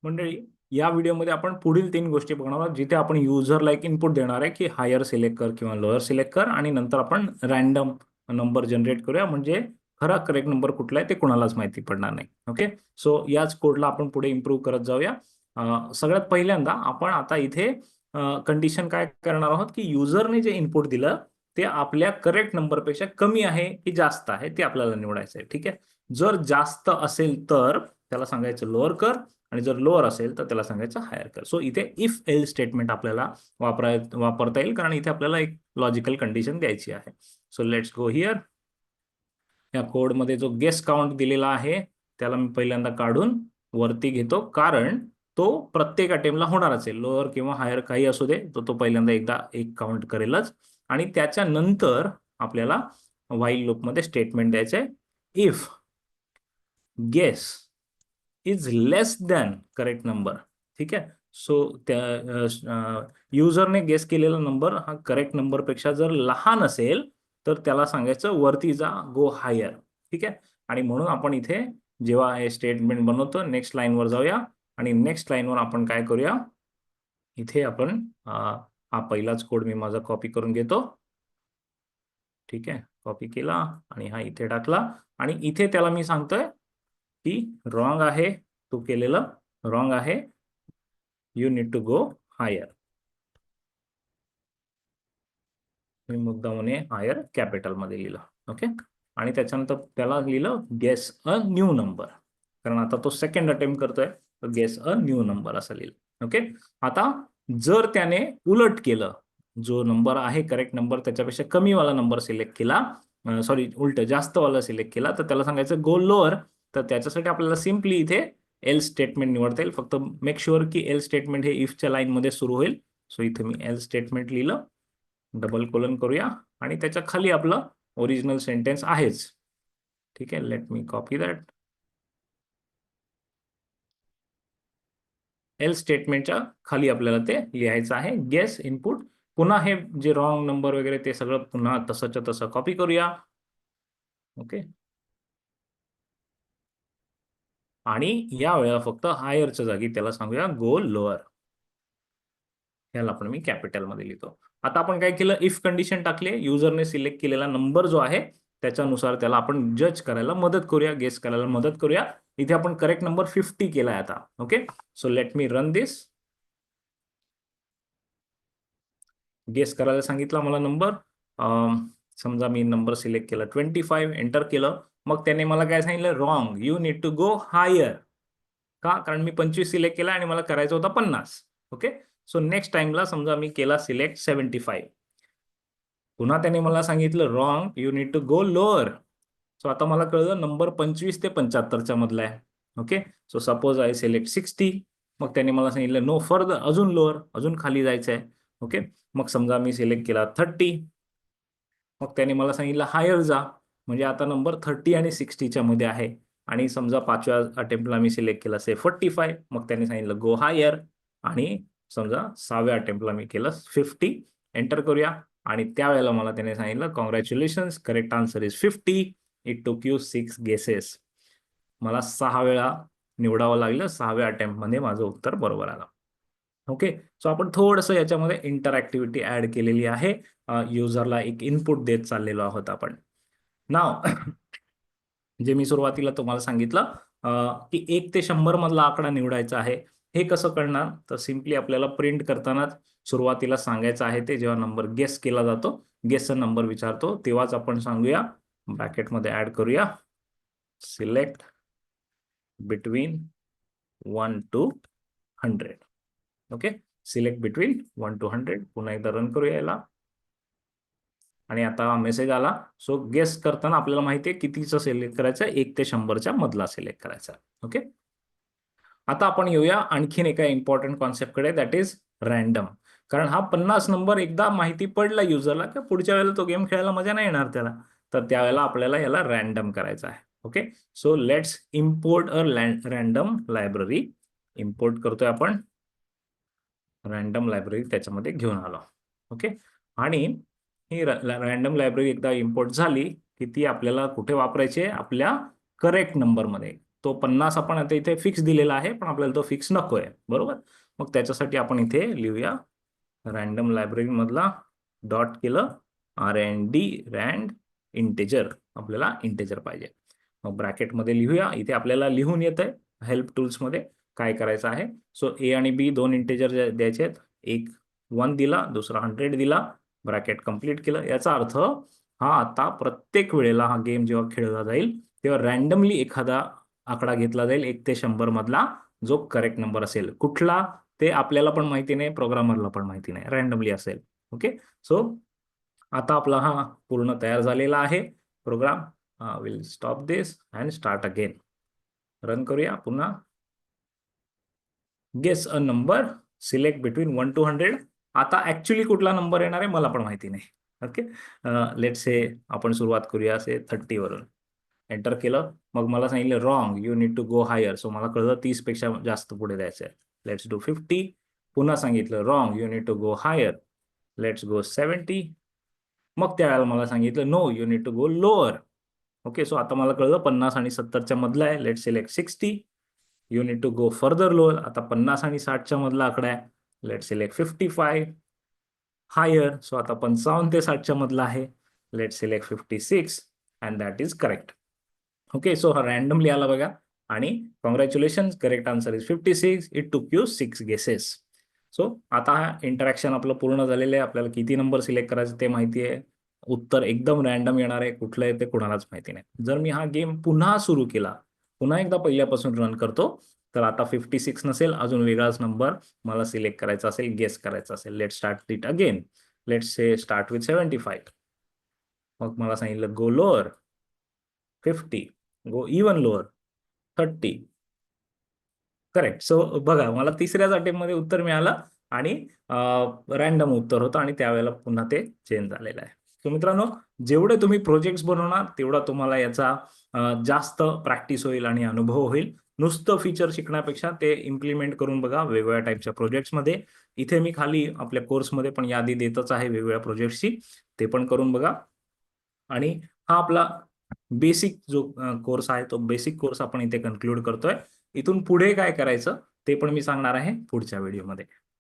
मंडळी, या व्हिडिओमध्ये आपण पुढील 3 गोष्टी बघणार आहोत, जिथे आपण युजरला एक इनपुट देणार आहे की हायर सिलेक्ट कर किंवा लोअर सिलेक्ट कर, आणि नंतर आपण रॅन्डम नंबर जनरेट करूया, म्हणजे खरा करेक्ट नंबर कुठला आहे ते कुणालाच माहिती पडणार नाही. ओके, सो याच कोडला आपण पुढे इम्प्रूव्ह करत जाऊया. सगळ्यात पहिल्यांदा आपण आता इथे कंडिशन काय करणार आहोत की युजरने जे इनपुट दिलं ते आपल्या करेक्ट नंबरपेक्षा कमी आहे की जास्त आहे ते आपल्याला निवडायचं आहे. ठीक आहे, जर जास्त असेल तर त्याला सांगायचं लोअर कर, आणि जर लोअर असेल तर त्याला सांगायचं हायर कर. सो इथे इफ एल स्टेटमेंट आपल्याला वापरता येईल, कारण इथे आपल्याला एक लॉजिकल कंडिशन द्यायची आहे. So let's go here. या कोडमध्ये जो गेस काउंट दिलेला आहे त्याला मी पहिल्यांदा काढून वरती घेतो, कारण तो प्रत्येक अटेम्प्टला होणारच आहे. लोअर किंवा हायर काही असू दे, तो पहिल्यांदा एकदा एक काउंट करेलच. आणि त्याच्यानंतर आपल्याला व्हाईल लूपमध्ये स्टेटमेंट द्यायचं आहे, if guess is less than correct number. ठीक आहे, सो त्या युजरने गेस केलेला नंबर हा करेक्ट नंबरपेक्षा जर लहान असेल तर त्याला सांगायचं वरती जा, गो हायर. ठीक आहे, आणि म्हणून आपण इथे जेव्हा हे स्टेटमेंट बनवतो, नेक्स्ट लाईनवर जाऊया, आणि नेक्स्ट लाईनवर आपण काय करूया, इथे आपण हा पहिलाच कोड मी माझा कॉपी करून घेतो. ठीक आहे, कॉपी केला आणि हा इथे टाकला, आणि इथे त्याला मी सांगतोय की रॉंग आहे, तू केलेलं रॉंग आहे, you need to go higher. मी मुद्दामने हायर कॅपिटल मध्ये लिहिलं. ओके, आणि त्याच्यानंतर त्याला लिहिलं गेस अ न्यू नंबर, कारण आता तो सेकंड अटेम्प्ट करतोय, तर गेस अ न्यू नंबर असं लिहिलं. ओके, आता जर त्याने उलट केलं, जो नंबर आहे करेक्ट नंबर त्याच्यापेक्षा कमी वाला नंबर सिलेक्ट केला, सॉरी उलट जास्त वाला सिलेक्ट केला, तर त्याला सांगायचं गो लोअर. तर त्याच्यासाठी आपल्याला सिम्पली इथे एल स्टेटमेंट निवडता येईल. फक्त मेक शुअर की एल स्टेटमेंट हे इफच्या लाईन मध्ये सुरू होईल. सो इथे मी एल स्टेटमेंट लिहिलं, डबल कोलन करूया, आणि त्याच्या खाली आपलं ओरिजिनल सेंटेन्स आहेच. ठीक आहे, let me copy that. L स्टेटमेंटच्या खाली आपल्याला ते लिहायचं आहे, गेस इनपुट. पुन्हा हे जे रॉंग नंबर वगैरे ते सगळं पुन्हा तसंच्या तसं कॉपी करूया. ओके, आणि या वेळेला फक्त हायरच्या जागी त्याला सांगूया गो लोअर. याला पण मी कॅपिटल मध्ये लिहितो. आता आपण काय केलं, इफ कंडिशन टाकले, युजरने सिलेक्ट केलेला नंबर जो आहे त्याच्यानुसार त्याला आपण जज करायला मदत करूया, गेस करायला मदत करूया. इथे आपण करेक्ट नंबर 50 केलाय आता. Okay, so let me run this. Guess करायला सांगितला मला नंबर, समजा मी नंबर सिलेक्ट केला 25, एंटर केलं. मग त्याने मला काय सांगितलं, wrong, you need to go higher. का, कारण मी 25 सिलेक्ट केला आणि मला करायचा होता 50. ओके, सो नेक्स्ट टाइमला समजा मी केला सिलेक्ट 75, पुन्हा त्याने मला सांगितलं wrong, you need to go lower. So आता मला कळलं नंबर 25 ते 75च्या मधला आहे. Okay, so suppose I select 60, मग त्याने मला सांगितलं नो फर्दर, अजून लोअर, अजून खाली जायचं आहे. ओके, मग समजा मी सिलेक्ट केला 30, मग त्याने मला सांगितलं हायर जा, म्हणजे आता नंबर 30 आणि 60च्या मध्ये आहे. आणि समजा 5व्या अटेम्प्टला मी सिलेक्ट केला से 45, मग त्याने सांगितलं गो हायर. आणि समजा 6व्या अटेम्प्टला मी केलं 50, एंटर करूया, आणि त्यावेळेला मला त्याने सांगितलं congratulations, correct answer is 50, it took you 6 guesses. मला 6 वेळा निवडावं लागलं, 6व्या अटेम्प्ट मध्ये माझं उत्तर बरोबर आलं. ओके, सो आपण थोडंसं याच्यामध्ये इंटरॅक्टिव्हिटी ऍड केलेली आहे. युजरला एक इनपुट देत चाललेलो आहोत आपण. नाव जे मी सुरुवातीला तुम्हाला सांगितलं की 1 ते 100 मधला आकडा निवडायचा आहे. हे कसं करणार, तर सिम्पली आपल्याला प्रिंट करतानाच सुरुवातीला सांगायचं आहे, ते जेव्हा नंबर गेस केला जातो, गेसचा नंबर विचारतो, तेव्हाच आपण सांगूया, ब्रॅकेटमध्ये ऍड करूया, select between 1 to 100. Okay, select between 1 to 100. पुन्हा एकदा रन करूया याला, आणि आता मेसेज आला. सो गेस करताना आपल्याला माहिती आहे कितीचं सिलेक्ट करायचं, 1 ते 100च्या मधला सिलेक्ट करायचा. ओके, आता आपण येऊया आणखीन एका इम्पॉर्टंट कॉन्सेप्टकडे, दॅट इज रॅन्डम. कारण हा 50 नंबर एकदा माहिती पडला युजरला की पुढच्या वेळेला तो गेम खेळायला मजा नाही येणार त्याला, तर त्यावेळेला आपल्याला याला रॅन्डम करायचं आहे. Okay, so let's import a random library. Import करतोय आपण रॅन्डम लायब्ररी, त्याच्यामध्ये घेऊन आलो. ओके, आणि ही रॅन्डम लायब्ररी एकदा इम्पोर्ट झाली की ती आपल्याला कुठे वापरायची आहे, आपल्या करेक्ट नंबर मध्ये. तो 50 आपण आता इथे फिक्स दिलेला आहे, पण आपल्याला तो फिक्स नको आहे, बरोबर. मग त्याच्यासाठी आपण इथे लिहूया रँडम लायब्ररी मधला डॉट केलं RND रँड इंटेजर, आपल्याला इंटेजर पाहिजे. मग ब्रॅकेटमध्ये लिहूया. इथे आपल्याला लिहून येत आहे हेल्प टूल्स मध्ये काय करायचं आहे. सो A आणि B दोन इंटेजर द्यायचे आहेत. एक 1 दिला, दुसरा 100 दिला, ब्रॅकेट कंप्लीट केलं. याचा अर्थ हा आता प्रत्येक वेळेला हा गेम जेव्हा खेळला जाईल तेव्हा रँडमली एखादा आकडा घेतला जाईल 1 ते 100 मधला, जो करेक्ट नंबर असेल. कुठला ते आपल्याला पण माहिती नाही, प्रोग्रामरला पण माहिती नाही, रँडमली असेल. ओके. सो आता आपला हा पूर्ण तयार झालेला आहे program. Will stop this and start again. Run करूया पुन्हा. Guess a number, select between 1 to 100. आता ऍक्च्युली कुठला नंबर येणार आहे मला पण माहिती नाही. ओके. लेट से आपण सुरुवात करूया से 30 वरून. एंटर केलं. मग मला सांगितलं wrong, you need to go higher. So मला कळलं 30 पेक्षा जास्त पुढे द्यायचं आहे. Let's do 50. पुन्हा सांगितलं wrong, you need to go higher. Let's go 70. मग त्यावेळेला मला सांगितलं no, you need to go lower. Okay. So आता मला कळलं 50 आणि 70च्या मधला आहे. Let select 60. You need to go further lower. आता 50 आणि 60च्या मधला आकडा आहे. Let select 55. हायर. सो आता 55 ते 60च्या मधला आहे. Let select 56 and that is correct. Okay. So हा रँडमली आला बघा. आणि congratulation, correct answer is 56. It took you 6 guesses. So आता हा इंटरॅक्शन आपलं पूर्ण झालेलं आहे. आपल्याला किती नंबर सिलेक्ट करायचे ते माहिती आहे. उत्तर एकदम रँडम येणार आहे, कुठलं आहे ते कुणालाच माहिती नाही. जर मी हा गेम पुन्हा सुरू केला, पुन्हा एकदा पहिल्यापासून रन करतो, तर आता 56 नसेल, अजून वेगळाच नंबर मला सिलेक्ट करायचा असेल, गेस करायचा असेल. Let start it again. Let's say start with 75. मग मला सांगितलं go lower 50, go even lower 30. Correct. So बघा, मला तिसऱ्याच अटेम्प्टमध्ये उत्तर मिळालं आणि रँडम उत्तर होतं आणि त्यावेळेला पुन्हा ते चेंज झालेलं आहे. सो मित्रांनो, जेवढे तुम्ही प्रोजेक्ट्स बनवणार तेवढा तुम्हाला याचा जास्त प्रॅक्टिस होईल आणि अनुभव होईल. नुसतं फीचर शिकण्यापेक्षा ते इम्प्लिमेंट करून बघा वेगवेगळ्या टाईपच्या प्रोजेक्ट्समध्ये. इथे मी खाली आपल्या कोर्समध्ये पण यादी देतच आहे वेगवेगळ्या प्रोजेक्ट्सची, ते पण करून बघा. आणि हा आपला बेसिक जो कोर्स आहे तो बेसिक कोर्स आपण इथे कन्क्लूड करतोय. इथून पुढे काय करायचं ते पण मी सांगणार आहे पुढच्या व्हिडिओमध्ये.